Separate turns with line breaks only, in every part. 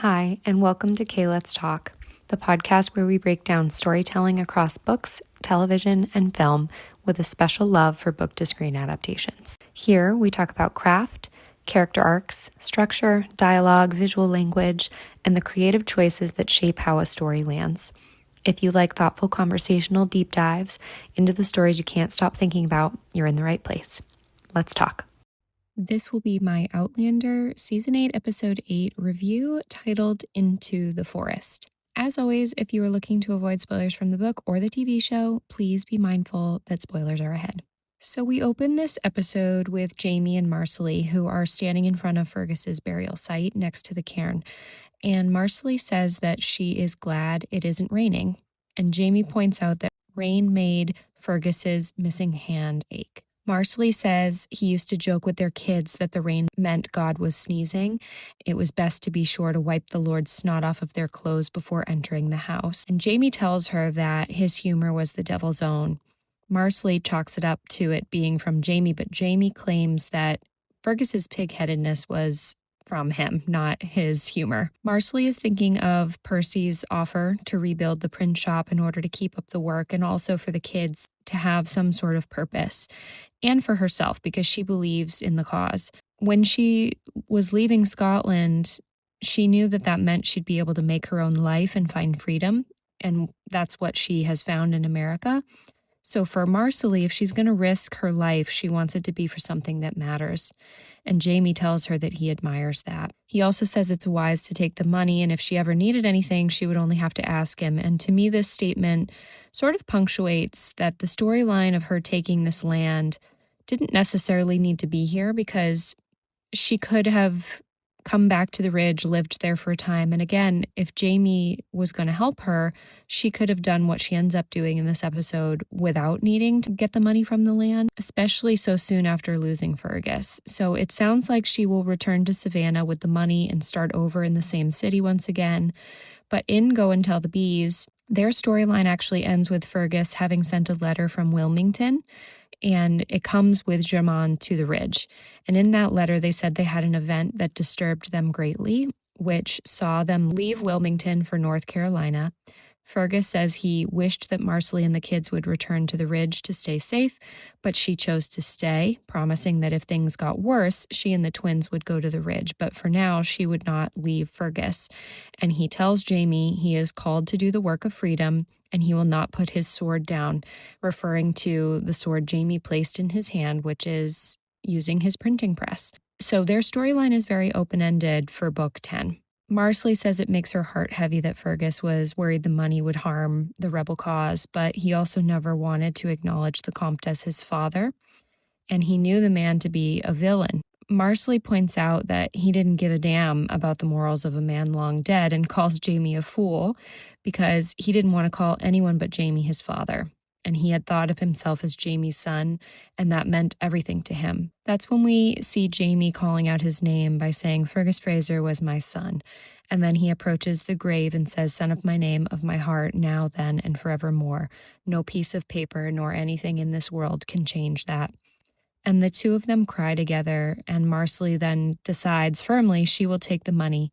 Hi, and welcome to Kay Let's Talk, the podcast where we break down storytelling across books, television, and film with a special love for book-to-screen adaptations. Here, we talk about craft, character arcs, structure, dialogue, visual language, and the creative choices that shape how a story lands. If you like thoughtful conversational deep dives into the stories you can't stop thinking about, you're in the right place. Let's talk. This will be my Outlander Season 8, Episode 8 review titled Into the Forest. As always, if you are looking to avoid spoilers from the book or the TV show, please be mindful that spoilers are ahead. So we open this episode with Jamie and Marsali, who are standing in front of Fergus's burial site next to the cairn. And Marsali says that she is glad it isn't raining. And Jamie points out that rain made Fergus's missing hand ache. Marsali says he used to joke with their kids that the rain meant God was sneezing. It was best to be sure to wipe the Lord's snot off of their clothes before entering the house. And Jamie tells her that his humor was the devil's own. Marsali chalks it up to it being from Jamie, but Jamie claims that Fergus's pig-headedness was from him, not his humor. Marsali is thinking of Percy's offer to rebuild the print shop in order to keep up the work and also for the kids to have some sort of purpose, and for herself because she believes in the cause. When she was leaving Scotland, she knew that that meant she'd be able to make her own life and find freedom, and that's what she has found in America. So for Marsali, if she's going to risk her life, she wants it to be for something that matters. And Jamie tells her that he admires that. He also says it's wise to take the money, and if she ever needed anything, she would only have to ask him. And to me, this statement sort of punctuates that the storyline of her taking this land didn't necessarily need to be here because she could have come back to the ridge, lived there for a time. And again, if Jamie was going to help her, she could have done what she ends up doing in this episode without needing to get the money from the land, especially so soon after losing Fergus. So it sounds like she will return to Savannah with the money and start over in the same city once again. But in Go and Tell the Bees, their storyline actually ends with Fergus having sent a letter from Wilmington, and it comes with Jamon to the ridge. And in that letter, they said they had an event that disturbed them greatly, which saw them leave Wilmington for North Carolina. Fergus says he wished that Marsali and the kids would return to the ridge to stay safe, but she chose to stay, promising that if things got worse, she and the twins would go to the ridge. But for now, she would not leave Fergus. And he tells Jamie he is called to do the work of freedom, and he will not put his sword down, referring to the sword Jamie placed in his hand, which is using his printing press. So their storyline is very open-ended for Book 10. Marsali says it makes her heart heavy that Fergus was worried the money would harm the rebel cause, but he also never wanted to acknowledge the Comte as his father, and he knew the man to be a villain. Marsali points out that he didn't give a damn about the morals of a man long dead and calls Jamie a fool because he didn't want to call anyone but Jamie his father. And he had thought of himself as Jamie's son, and that meant everything to him. That's when we see Jamie calling out his name by saying, "Fergus Fraser was my son." And then he approaches the grave and says, "Son of my name, of my heart, now, then, and forevermore. No piece of paper nor anything in this world can change that." And the two of them cry together, and Marsali then decides firmly she will take the money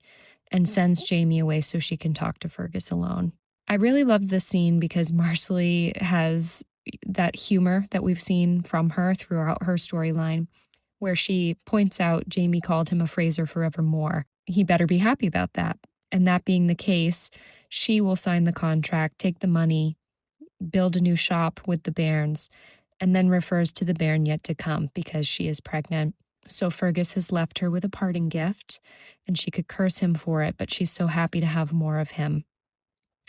and sends Jamie away so she can talk to Fergus alone. I really loved this scene because Marsali has that humor that we've seen from her throughout her storyline, where she points out Jamie called him a Fraser forevermore. He better be happy about that. And that being the case, she will sign the contract, take the money, build a new shop with the bairns, and then refers to the bairn yet to come because she is pregnant. So Fergus has left her with a parting gift, and she could curse him for it, but she's so happy to have more of him.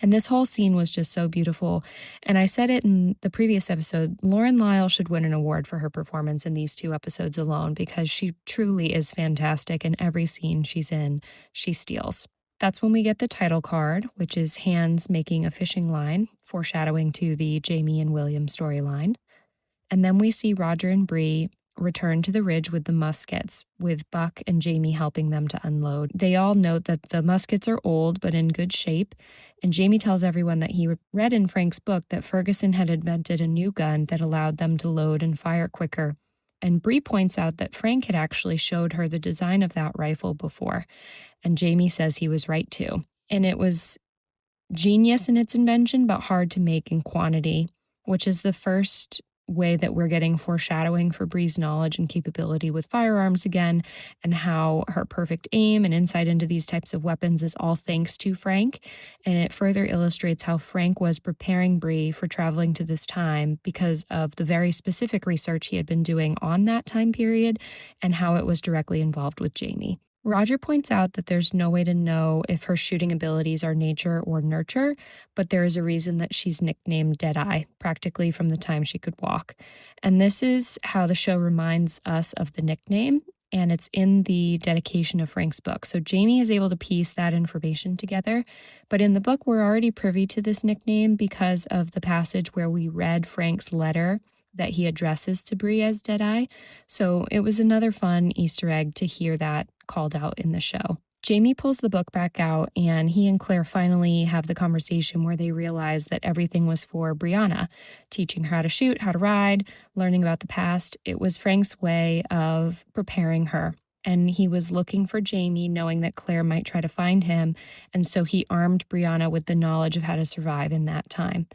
And this whole scene was just so beautiful. And I said it in the previous episode, Lauren Lyle should win an award for her performance in these 2 episodes alone because she truly is fantastic, and every scene she's in, she steals. That's when we get the title card, which is hands making a fishing line, foreshadowing to the Jamie and William storyline. And then we see Roger and Bree return to the ridge with the muskets, with Buck and Jamie helping them to unload. They all note that the muskets are old but in good shape, and Jamie tells everyone that he read in Frank's book that Ferguson had invented a new gun that allowed them to load and fire quicker, And Bree points out that Frank had actually showed her the design of that rifle before, and Jamie says he was right too. And it was genius in its invention, but hard to make in quantity, which is the first way that we're getting foreshadowing for Bree's knowledge and capability with firearms again, and how her perfect aim and insight into these types of weapons is all thanks to Frank. And it further illustrates how Frank was preparing Bree for traveling to this time because of the very specific research he had been doing on that time period and how it was directly involved with Jamie. Roger points out that there's no way to know if her shooting abilities are nature or nurture, but there is a reason that she's nicknamed Deadeye, practically from the time she could walk. And this is how the show reminds us of the nickname, and it's in the dedication of Frank's book. So Jamie is able to piece that information together, but in the book, we're already privy to this nickname because of the passage where we read Frank's letter that he addresses to Bree as Deadeye. So it was another fun Easter egg to hear that called out in the show. Jamie pulls the book back out, and he and Claire finally have the conversation where they realize that everything was for Brianna, teaching her how to shoot, how to ride, learning about the past. It was Frank's way of preparing her. And he was looking for Jamie, knowing that Claire might try to find him, and so he armed Brianna with the knowledge of how to survive in that time.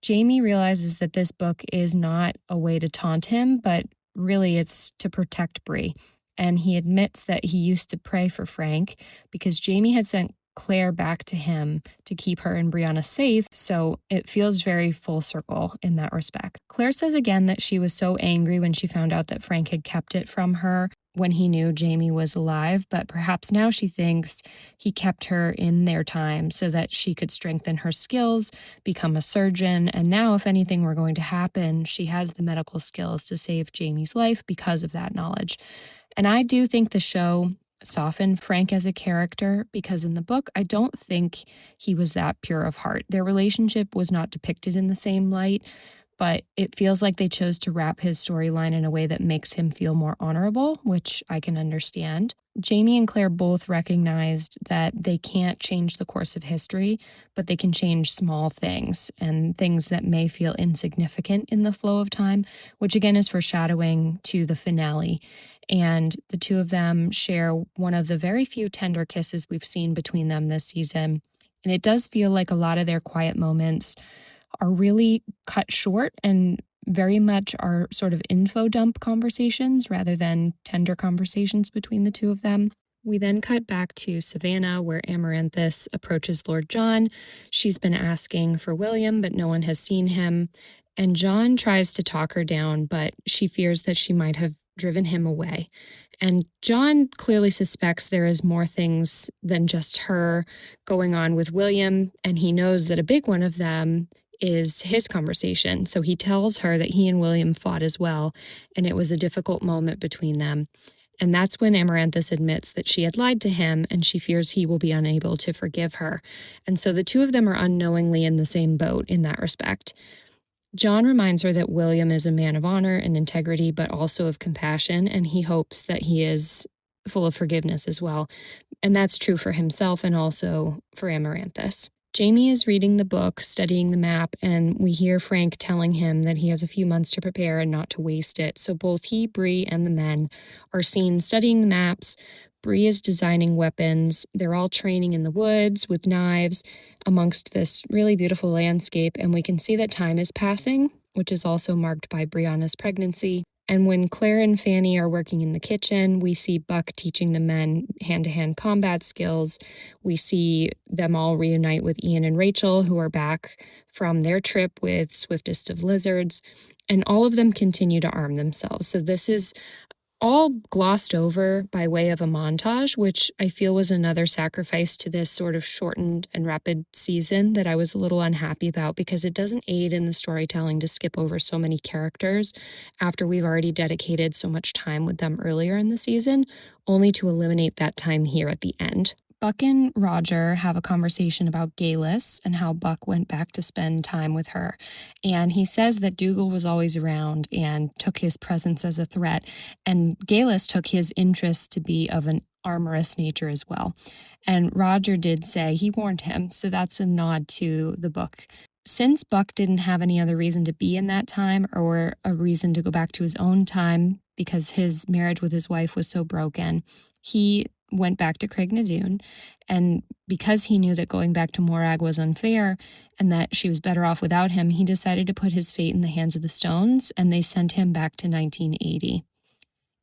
Jamie realizes that this book is not a way to taunt him, but really it's to protect Bree. And he admits that he used to pray for Frank because Jamie had sent Claire back to him to keep her and Brianna safe, so it feels very full circle in that respect. Claire says again that she was so angry when she found out that Frank had kept it from her when he knew Jamie was alive, but perhaps now she thinks he kept her in their time so that she could strengthen her skills, become a surgeon, and now if anything were going to happen, she has the medical skills to save Jamie's life because of that knowledge. And I do think the show softened Frank as a character because in the book, I don't think he was that pure of heart. Their relationship was not depicted in the same light, but it feels like they chose to wrap his storyline in a way that makes him feel more honorable, which I can understand. Jamie and Claire both recognized that they can't change the course of history, but they can change small things and things that may feel insignificant in the flow of time, which again is foreshadowing to the finale. And the two of them share one of the very few tender kisses we've seen between them this season. And it does feel like a lot of their quiet moments are really cut short and very much are sort of info dump conversations rather than tender conversations between the two of them. We then cut back to Savannah, where Amaranthus approaches Lord John. She's been asking for William, but no one has seen him. And John tries to talk her down, but she fears that she might have driven him away. And John clearly suspects there is more things than just her going on with William, and he knows that a big one of them is his conversation. So he tells her that he and William fought as well, and it was a difficult moment between them. And that's when Amaranthus admits that she had lied to him, and she fears he will be unable to forgive her. And so the two of them are unknowingly in the same boat in that respect. John reminds her that William is a man of honor and integrity, but also of compassion, and he hopes that he is full of forgiveness as well. And that's true for himself and also for Amaranthus. Jamie is reading the book, studying the map, and we hear Frank telling him that he has a few months to prepare and not to waste it. So both he, Bree, and the men are seen studying the maps. Bree is designing weapons. They're all training in the woods with knives amongst this really beautiful landscape, and we can see that time is passing, which is also marked by Brianna's pregnancy. And when Claire and Fanny are working in the kitchen, we see Buck teaching the men hand-to-hand combat skills. We see them all reunite with Ian and Rachel, who are back from their trip with Swiftest of Lizards, and all of them continue to arm themselves. So this is all glossed over by way of a montage, which I feel was another sacrifice to this sort of shortened and rapid season that I was a little unhappy about because it doesn't aid in the storytelling to skip over so many characters after we've already dedicated so much time with them earlier in the season, only to eliminate that time here at the end. Buck and Roger have a conversation about Galis and how Buck went back to spend time with her. And he says that Dougal was always around and took his presence as a threat. And Galis took his interest to be of an amorous nature as well. And Roger did say he warned him, so that's a nod to the book. Since Buck didn't have any other reason to be in that time or a reason to go back to his own time because his marriage with his wife was so broken. He went back to Craignadoon, and because he knew that going back to Morag was unfair and that she was better off without him, he decided to put his fate in the hands of the Stones, and they sent him back to 1980.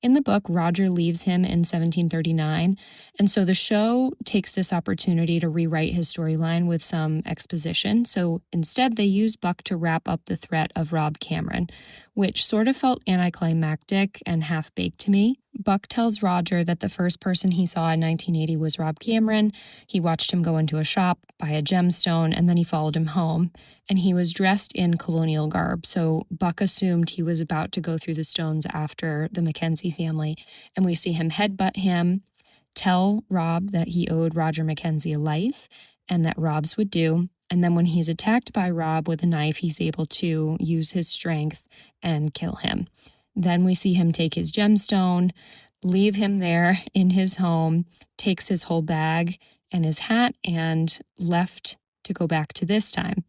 In the book, Roger leaves him in 1739, and so the show takes this opportunity to rewrite his storyline with some exposition. So instead, they use Buck to wrap up the threat of Rob Cameron, which sort of felt anticlimactic and half-baked to me. Buck tells Roger that the first person he saw in 1980 was Rob Cameron. He watched him go into a shop, buy a gemstone, and then he followed him home. And he was dressed in colonial garb, so Buck assumed he was about to go through the Stones after the Mackenzie family. And we see him headbutt him, tell Rob that he owed Roger Mackenzie a life, and that Rob's would do. And then when he's attacked by Rob with a knife, he's able to use his strength and kill him. Then we see him take his gemstone, leave him there in his home, takes his whole bag and his hat, and left to go back to this time.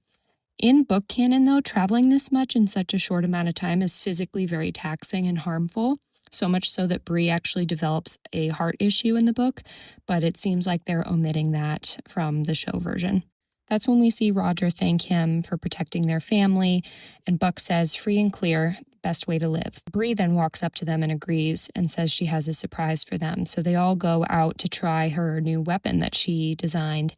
In book canon, though, traveling this much in such a short amount of time is physically very taxing and harmful, so much so that Bree actually develops a heart issue in the book, but it seems like they're omitting that from the show version. That's when we see Roger thank him for protecting their family, and Buck says, "Free and clear, best way to live." Bree then walks up to them and agrees and says she has a surprise for them. So they all go out to try her new weapon that she designed,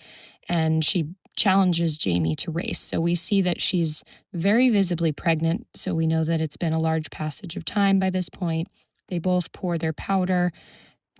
and she challenges Jamie to race. So we see that she's very visibly pregnant, so we know that it's been a large passage of time by this point. They both pour their powder,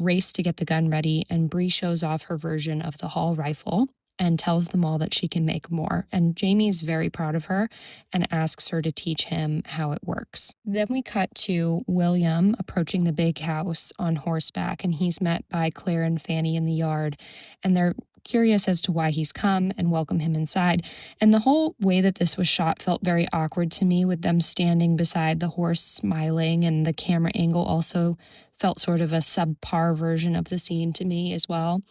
race to get the gun ready, and Bree shows off her version of the Hall rifle and tells them all that she can make more. And Jamie's very proud of her and asks her to teach him how it works. Then we cut to William approaching the big house on horseback, and he's met by Claire and Fanny in the yard, and they're curious as to why he's come and welcome him inside. And the whole way that this was shot felt very awkward to me, with them standing beside the horse smiling, and the camera angle also felt sort of a subpar version of the scene to me as well.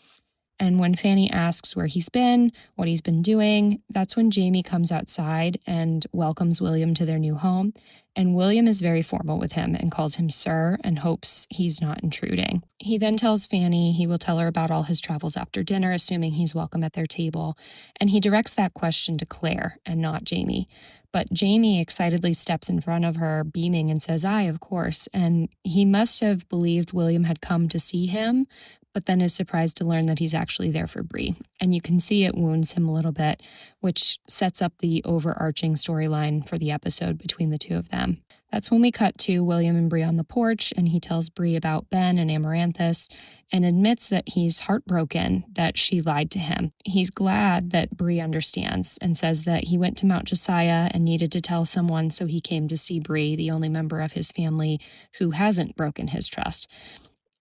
And when Fanny asks where he's been, what he's been doing, that's when Jamie comes outside and welcomes William to their new home. And William is very formal with him and calls him sir and hopes he's not intruding. He then tells Fanny he will tell her about all his travels after dinner, assuming he's welcome at their table. And he directs that question to Claire and not Jamie. But Jamie excitedly steps in front of her, beaming, and says, "Aye, of course." And he must have believed William had come to see him, but then is surprised to learn that he's actually there for Bree. And you can see it wounds him a little bit, which sets up the overarching storyline for the episode between the two of them. That's when we cut to William and Bree on the porch, and he tells Bree about Ben and Amaranthus and admits that he's heartbroken that she lied to him. He's glad that Bree understands and says that he went to Mount Josiah and needed to tell someone, so he came to see Bree, the only member of his family who hasn't broken his trust.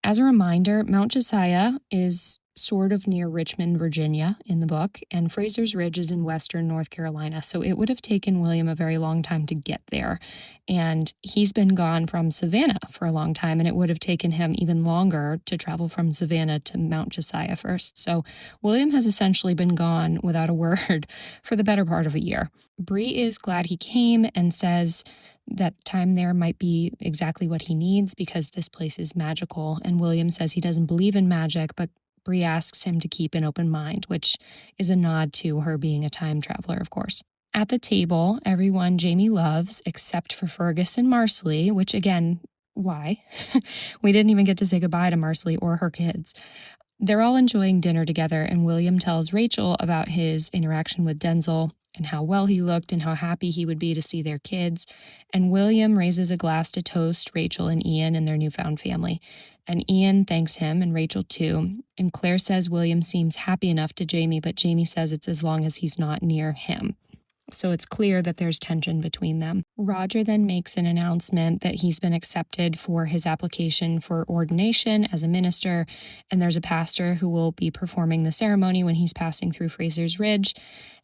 As a reminder, Mount Josiah is sort of near Richmond, Virginia in the book, and Fraser's Ridge is in western North Carolina, so it would have taken William a very long time to get there. And he's been gone from Savannah for a long time, and it would have taken him even longer to travel from Savannah to Mount Josiah first. So William has essentially been gone without a word for the better part of a year. Bree is glad he came and says that time there might be exactly what he needs because this place is magical. And William says he doesn't believe in magic, but Bree asks him to keep an open mind, which is a nod to her being a time traveler, of course. At the table, everyone Jamie loves, except for Fergus and Marsali, which again, why? We didn't even get to say goodbye to Marsali or her kids. They're all enjoying dinner together, and William tells Rachel about his interaction with Denzel and how well he looked and how happy he would be to see their kids. And William raises a glass to toast Rachel and Ian and their newfound family. And Ian thanks him and Rachel too. And Claire says William seems happy enough to Jamie, but Jamie says it's as long as he's not near him. So it's clear that there's tension between them. Roger then makes an announcement that he's been accepted for his application for ordination as a minister, and there's a pastor who will be performing the ceremony when he's passing through Fraser's Ridge.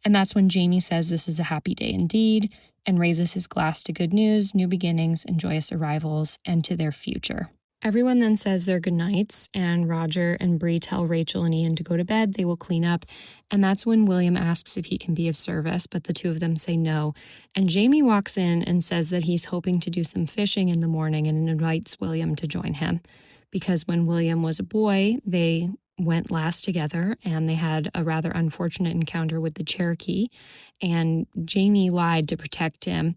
And that's when Jamie says this is a happy day indeed, and raises his glass to good news, new beginnings, and joyous arrivals, and to their future. Everyone then says their goodnights, and Roger and Bree tell Rachel and Ian to go to bed. They will clean up, and that's when William asks if he can be of service, but the two of them say no. And Jamie walks in and says that he's hoping to do some fishing in the morning and invites William to join him. Because when William was a boy, they went last together, and they had a rather unfortunate encounter with the Cherokee, and Jamie lied to protect him.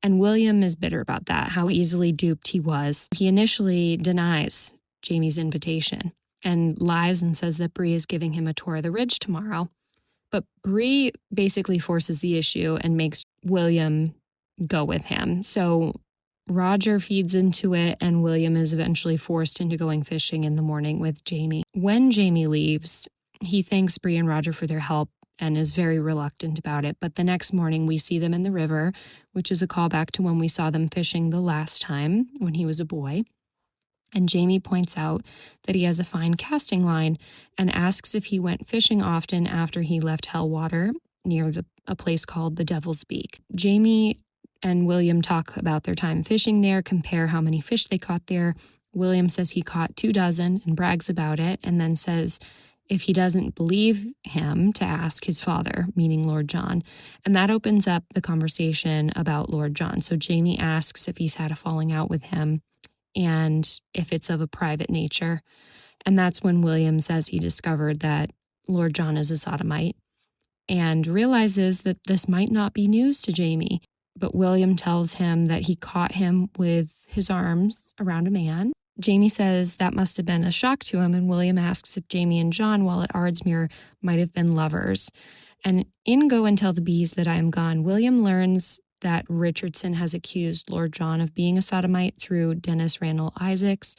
And William is bitter about that, how easily duped he was. He initially denies Jamie's invitation and lies and says that Bree is giving him a tour of the ridge tomorrow. But Bree basically forces the issue and makes William go with him. So Roger feeds into it, and William is eventually forced into going fishing in the morning with Jamie. When Jamie leaves, he thanks Bree and Roger for their help and is very reluctant about it. But the next morning, we see them in the river, which is a callback to when we saw them fishing the last time when he was a boy. And Jamie points out that he has a fine casting line and asks if he went fishing often after he left Hellwater near a place called the Devil's Beak. Jamie and William talk about their time fishing there, compare how many fish they caught there. William says he caught 24 and brags about it, and then says if he doesn't believe him to ask his father, meaning Lord John. And that opens up the conversation about Lord John. So Jamie asks if he's had a falling out with him and if it's of a private nature. And that's when William says he discovered that Lord John is a sodomite and realizes that this might not be news to Jamie. But William tells him that he caught him with his arms around a man. Jamie says that must have been a shock to him, and William asks if Jamie and John, while at Ardsmuir, might have been lovers. And in Go and Tell the Bees That I Am Gone, William learns that Richardson has accused Lord John of being a sodomite through Dennis Randall Isaacs.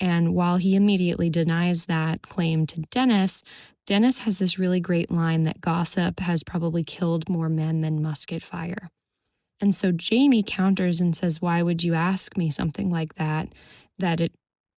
And while he immediately denies that claim to Dennis, Dennis has this really great line that gossip has probably killed more men than musket fire. And so Jamie counters and says, why would you ask me something like that it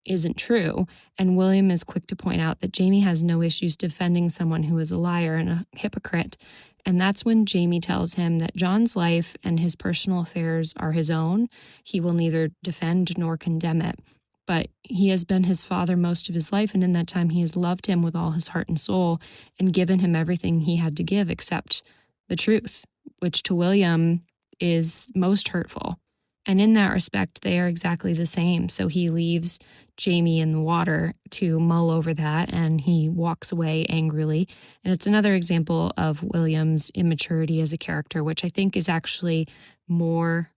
isn't true? And William is quick to point out that Jamie has no issues defending someone who is a liar and a hypocrite. And that's when Jamie tells him that John's life and his personal affairs are his own. He will neither defend nor condemn it. But he has been his father most of his life, and in that time he has loved him with all his heart and soul and given him everything he had to give except the truth, which to William is most hurtful. And in that respect, they are exactly the same. So he leaves Jamie in the water to mull over that, and he walks away angrily. And it's another example of William's immaturity as a character, which I think is actually more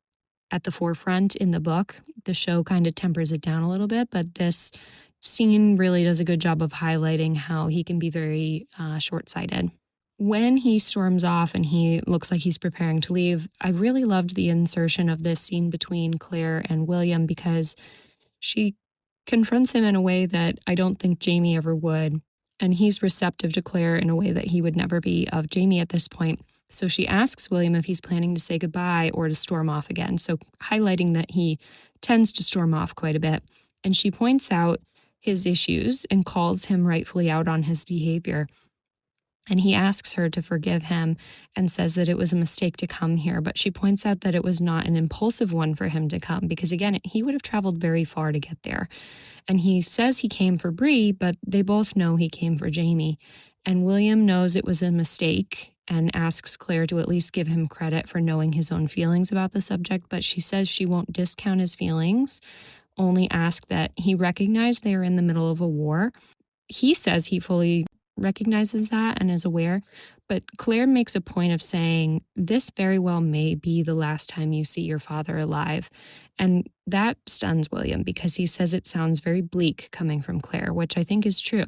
at the forefront in the book. The show kind of tempers it down a little bit, but this scene really does a good job of highlighting how he can be very short-sighted. When he storms off and he looks like he's preparing to leave, I really loved the insertion of this scene between Claire and William because she confronts him in a way that I don't think Jamie ever would. And he's receptive to Claire in a way that he would never be of Jamie at this point. So she asks William if he's planning to say goodbye or to storm off again. So highlighting that he tends to storm off quite a bit. And she points out his issues and calls him rightfully out on his behavior. And he asks her to forgive him and says that it was a mistake to come here. But she points out that it was not an impulsive one for him to come because, again, he would have traveled very far to get there. And he says he came for Bree, but they both know he came for Jamie. And William knows it was a mistake and asks Claire to at least give him credit for knowing his own feelings about the subject. But she says she won't discount his feelings, only ask that he recognize they are in the middle of a war. He says he fully recognizes that and is aware, but Claire makes a point of saying this very well may be the last time you see your father alive. And that stuns William because he says it sounds very bleak coming from Claire, which I think is true.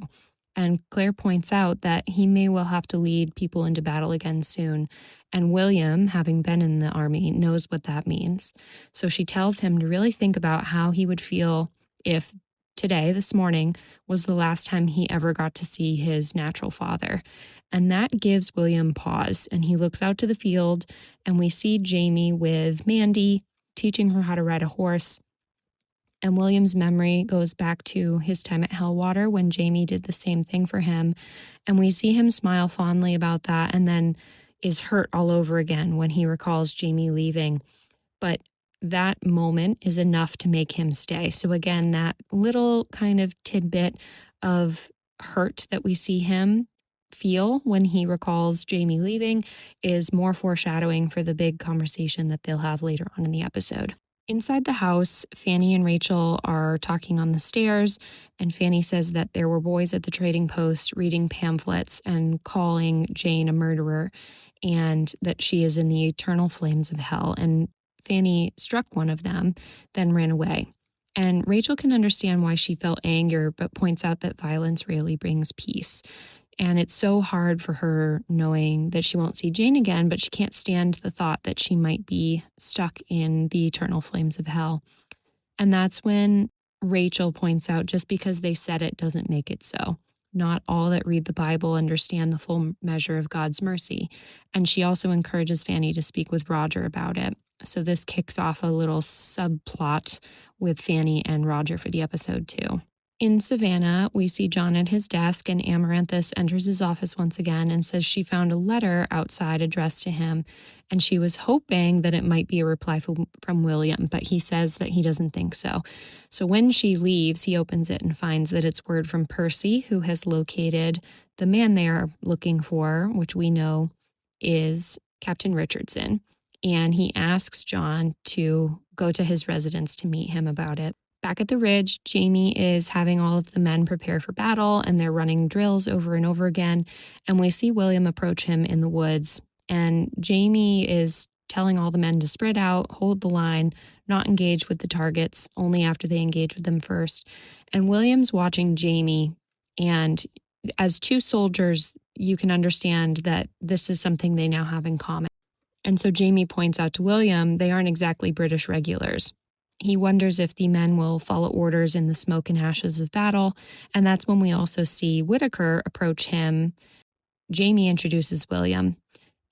And Claire points out that he may well have to lead people into battle again soon. And William, having been in the army, knows what that means. So she tells him to really think about how he would feel if today, this morning, was the last time he ever got to see his natural father. And that gives William pause. And he looks out to the field, and we see Jamie with Mandy teaching her how to ride a horse. And William's memory goes back to his time at Hellwater when Jamie did the same thing for him. And we see him smile fondly about that and then is hurt all over again when he recalls Jamie leaving. But that moment is enough to make him stay. So again, that little kind of tidbit of hurt that we see him feel when he recalls Jamie leaving is more foreshadowing for the big conversation that they'll have later on in the episode. Inside the house, Fanny and Rachel are talking on the stairs, and Fanny says that there were boys at the trading post reading pamphlets and calling Jane a murderer, and that she is in the eternal flames of hell. And Fanny struck one of them, then ran away. And Rachel can understand why she felt anger, but points out that violence rarely brings peace. And it's so hard for her knowing that she won't see Jane again, but she can't stand the thought that she might be stuck in the eternal flames of hell. And that's when Rachel points out just because they said it doesn't make it so. Not all that read the Bible understand the full measure of God's mercy. And she also encourages Fanny to speak with Roger about it. So this kicks off a little subplot with Fanny and Roger for the episode too. In Savannah, we see John at his desk, and Amaranthus enters his office once again and says she found a letter outside addressed to him, and she was hoping that it might be a reply from William, but he says that he doesn't think so. So when she leaves, he opens it and finds that it's word from Percy, who has located the man they are looking for, which we know is Captain Richardson, and he asks John to go to his residence to meet him about it. Back at the ridge, Jamie is having all of the men prepare for battle, and they're running drills over and over again. And we see William approach him in the woods. And Jamie is telling all the men to spread out, hold the line, not engage with the targets, only after they engage with them first. And William's watching Jamie. And as two soldiers, you can understand that this is something they now have in common. And so Jamie points out to William, they aren't exactly British regulars. He wonders if the men will follow orders in the smoke and ashes of battle, and that's when we also see Whitaker approach him. Jamie introduces William,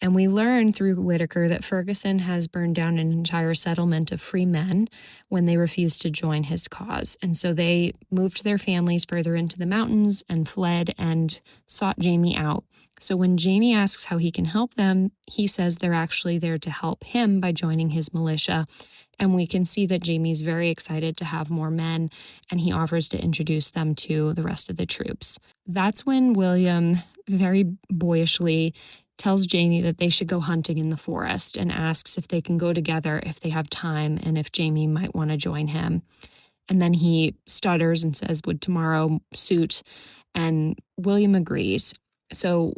and we learn through Whitaker that Ferguson has burned down an entire settlement of free men when they refused to join his cause. And so they moved their families further into the mountains and fled and sought Jamie out. So when Jamie asks how he can help them, he says they're actually there to help him by joining his militia. And we can see that Jamie's very excited to have more men, and he offers to introduce them to the rest of the troops. That's when William very boyishly tells Jamie that they should go hunting in the forest and asks if they can go together if they have time and if Jamie might want to join him. And then he stutters and says, "Would tomorrow suit?" And William agrees. So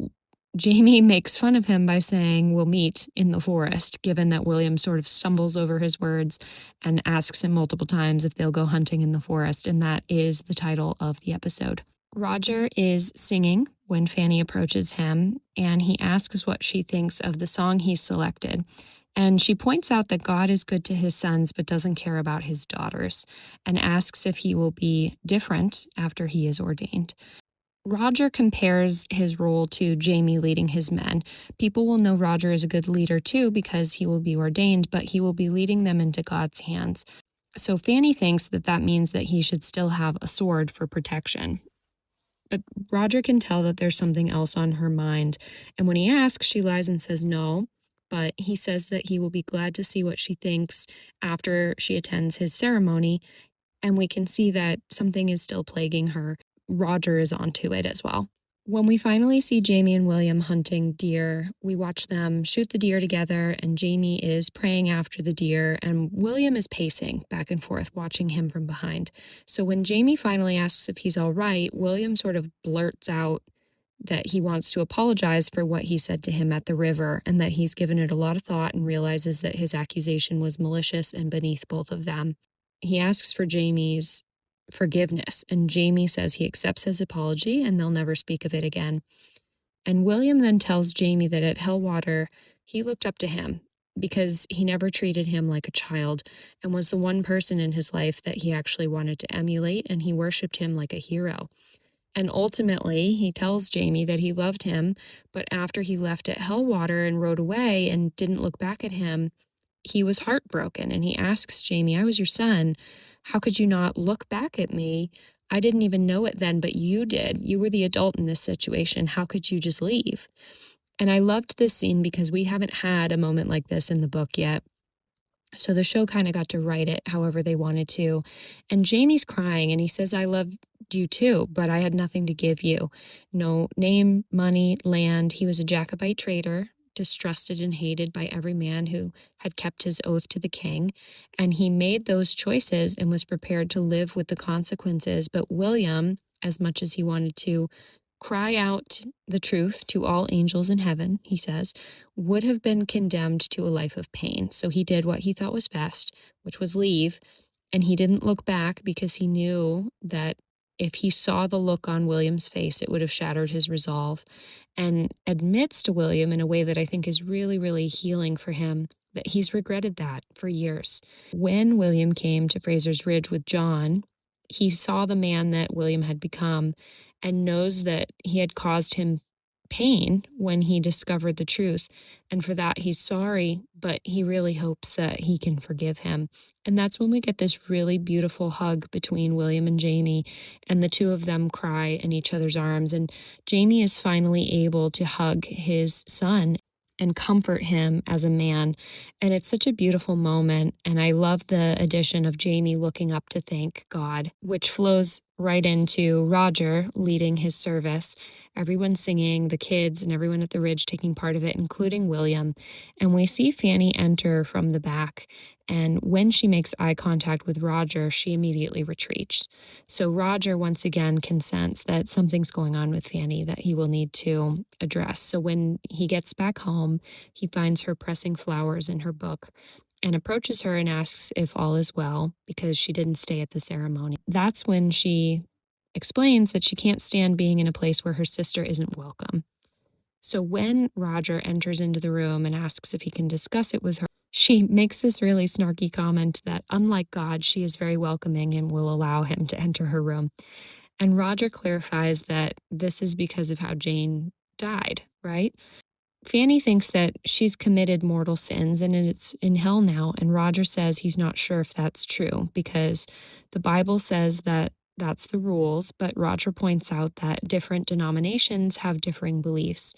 Jamie makes fun of him by saying, "We'll meet in the forest," given that William sort of stumbles over his words and asks him multiple times if they'll go hunting in the forest, and that is the title of the episode. Roger is singing when Fanny approaches him, and he asks what she thinks of the song he's selected. And she points out that God is good to his sons but doesn't care about his daughters, and asks if he will be different after he is ordained. Roger compares his role to Jamie leading his men. People will know Roger is a good leader too because he will be ordained, but he will be leading them into God's hands. So Fanny thinks that that means that he should still have a sword for protection. But Roger can tell that there's something else on her mind. And when he asks, she lies and says no. But he says that he will be glad to see what she thinks after she attends his ceremony. And we can see that something is still plaguing her. Roger is onto it as well. When we finally see Jamie and William hunting deer, we watch them shoot the deer together, and Jamie is praying after the deer, and William is pacing back and forth, watching him from behind. So when Jamie finally asks if he's all right, William sort of blurts out that he wants to apologize for what he said to him at the river, and that he's given it a lot of thought and realizes that his accusation was malicious and beneath both of them. He asks for Jamie's forgiveness, and Jamie says he accepts his apology and they'll never speak of it again. And William then tells Jamie that at Hellwater, he looked up to him because he never treated him like a child and was the one person in his life that he actually wanted to emulate, and he worshipped him like a hero. And ultimately, he tells Jamie that he loved him, but after he left at Hellwater and rode away and didn't look back at him, he was heartbroken, and he asks Jamie, "I was your son. How could you not look back at me? I didn't even know it then, but you did. You were the adult in this situation. How could you just leave?" And I loved this scene because we haven't had a moment like this in the book yet. So the show kind of got to write it however they wanted to. And Jamie's crying and he says, I loved you too, but I had nothing to give you. No name, money, land. He was a Jacobite traitor, distrusted and hated by every man who had kept his oath to the king. And he made those choices and was prepared to live with the consequences. But William, as much as he wanted to cry out the truth to all angels in heaven, he says, would have been condemned to a life of pain. So he did what he thought was best, which was leave. And he didn't look back because he knew that if he saw the look on William's face, it would have shattered his resolve. And admits to William in a way that I think is really, really healing for him that he's regretted that for years. When William came to Fraser's Ridge with John, he saw the man that William had become and knows that he had caused him pain when he discovered the truth. And for that, he's sorry, but he really hopes that he can forgive him. And that's when we get this really beautiful hug between William and Jamie, and the two of them cry in each other's arms. And Jamie is finally able to hug his son and comfort him as a man. And it's such a beautiful moment. And I love the addition of Jamie looking up to thank God, which flows right into Roger leading his service. Everyone singing, the kids and everyone at the Ridge taking part of it, including William. And we see Fanny enter from the back. And when she makes eye contact with Roger, she immediately retreats. So Roger once again can sense that something's going on with Fanny that he will need to address. So when he gets back home, he finds her pressing flowers in her book and approaches her and asks if all is well because she didn't stay at the ceremony. That's when she explains that she can't stand being in a place where her sister isn't welcome. So when Roger enters into the room and asks if he can discuss it with her, she makes this really snarky comment that, unlike God, she is very welcoming and will allow him to enter her room. And Roger clarifies that this is because of how Jane died, right? Fanny thinks that she's committed mortal sins and is in hell now, and Roger says he's not sure if that's true because the Bible says that that's the rules, but Roger points out that different denominations have differing beliefs,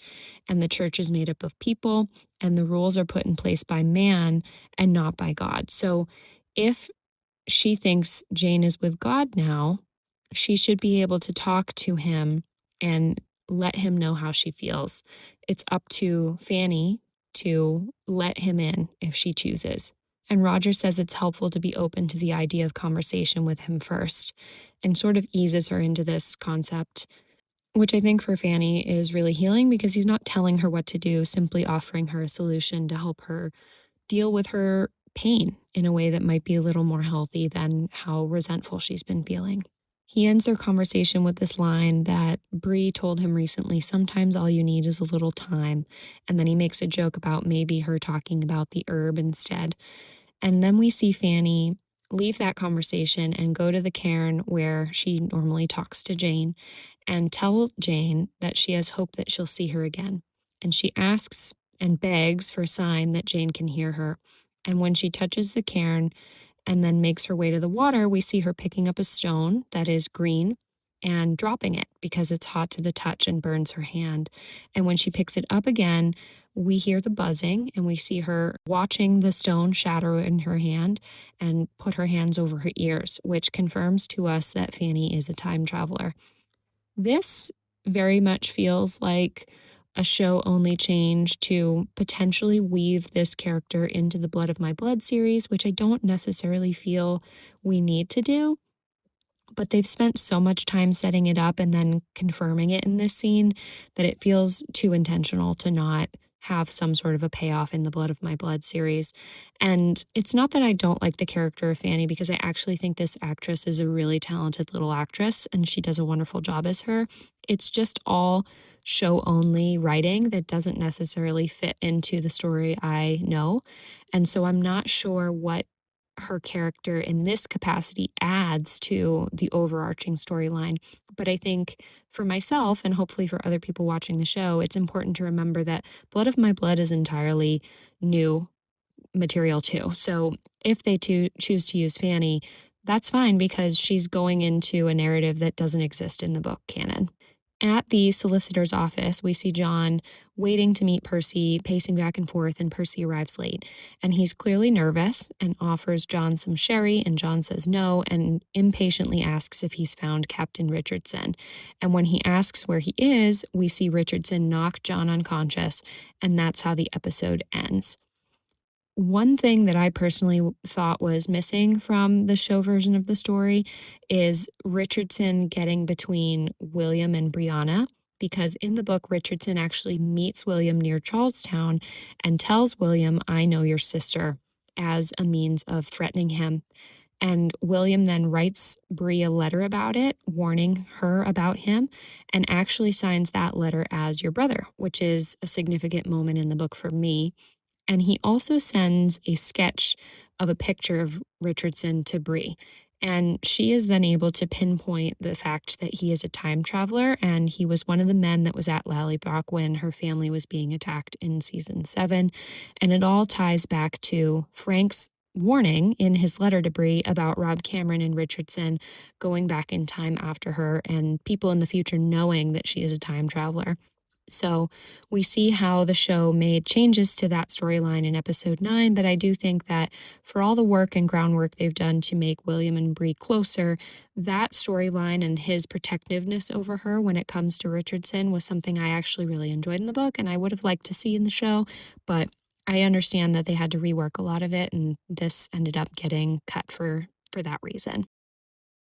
and the church is made up of people, and the rules are put in place by man and not by God. So if she thinks Jane is with God now, she should be able to talk to him and let him know how she feels. It's up to Fanny to let him in if she chooses. And Roger says it's helpful to be open to the idea of conversation with him first and sort of eases her into this concept, which I think for Fanny is really healing because he's not telling her what to do, simply offering her a solution to help her deal with her pain in a way that might be a little more healthy than how resentful she's been feeling. He ends their conversation with this line that Bree told him recently, sometimes all you need is a little time. And then he makes a joke about maybe her talking about the herb instead. And then we see Fanny leave that conversation and go to the cairn where she normally talks to Jane and tell Jane that she has hope that she'll see her again. And she asks and begs for a sign that Jane can hear her. And when she touches the cairn and then makes her way to the water, we see her picking up a stone that is green and dropping it because it's hot to the touch and burns her hand. And when she picks it up again, we hear the buzzing and we see her watching the stone shatter in her hand and put her hands over her ears, which confirms to us that Fanny is a time traveler. This very much feels like a show only change to potentially weave this character into the Blood of My Blood series, which I don't necessarily feel we need to do. But they've spent so much time setting it up and then confirming it in this scene that it feels too intentional to not have some sort of a payoff in the Blood of My Blood series. And it's not that I don't like the character of Fanny because I actually think this actress is a really talented little actress and she does a wonderful job as her. It's just all show only writing that doesn't necessarily fit into the story I know. And so I'm not sure what her character in this capacity adds to the overarching storyline. But I think for myself and hopefully for other people watching the show, it's important to remember that Blood of My Blood is entirely new material too. So if they choose to use Fanny, that's fine because she's going into a narrative that doesn't exist in the book canon. At the solicitor's office, we see John waiting to meet Percy, pacing back and forth, and Percy arrives late. And he's clearly nervous and offers John some sherry, and John says no and impatiently asks if he's found Captain Richardson. And when he asks where he is, we see Richardson knock John unconscious, and that's how the episode ends. One thing that I personally thought was missing from the show version of the story is Richardson getting between William and Brianna, because in the book, Richardson actually meets William near Charlestown and tells William, "I know your sister," as a means of threatening him. And William then writes Bree a letter about it, warning her about him, and actually signs that letter as your brother, which is a significant moment in the book for me. And he also sends a sketch of a picture of Richardson to Bree. And she is then able to pinpoint the fact that he is a time traveler, and he was one of the men that was at Lallybroch when her family was being attacked in season 7. And it all ties back to Frank's warning in his letter to Bree about Rob Cameron and Richardson going back in time after her, and people in the future knowing that she is a time traveler. So we see how the show made changes to that storyline in episode 9, but I do think that for all the work and groundwork they've done to make William and Bree closer, that storyline and his protectiveness over her when it comes to Richardson was something I actually really enjoyed in the book and I would have liked to see in the show, but I understand that they had to rework a lot of it, and this ended up getting cut for that reason.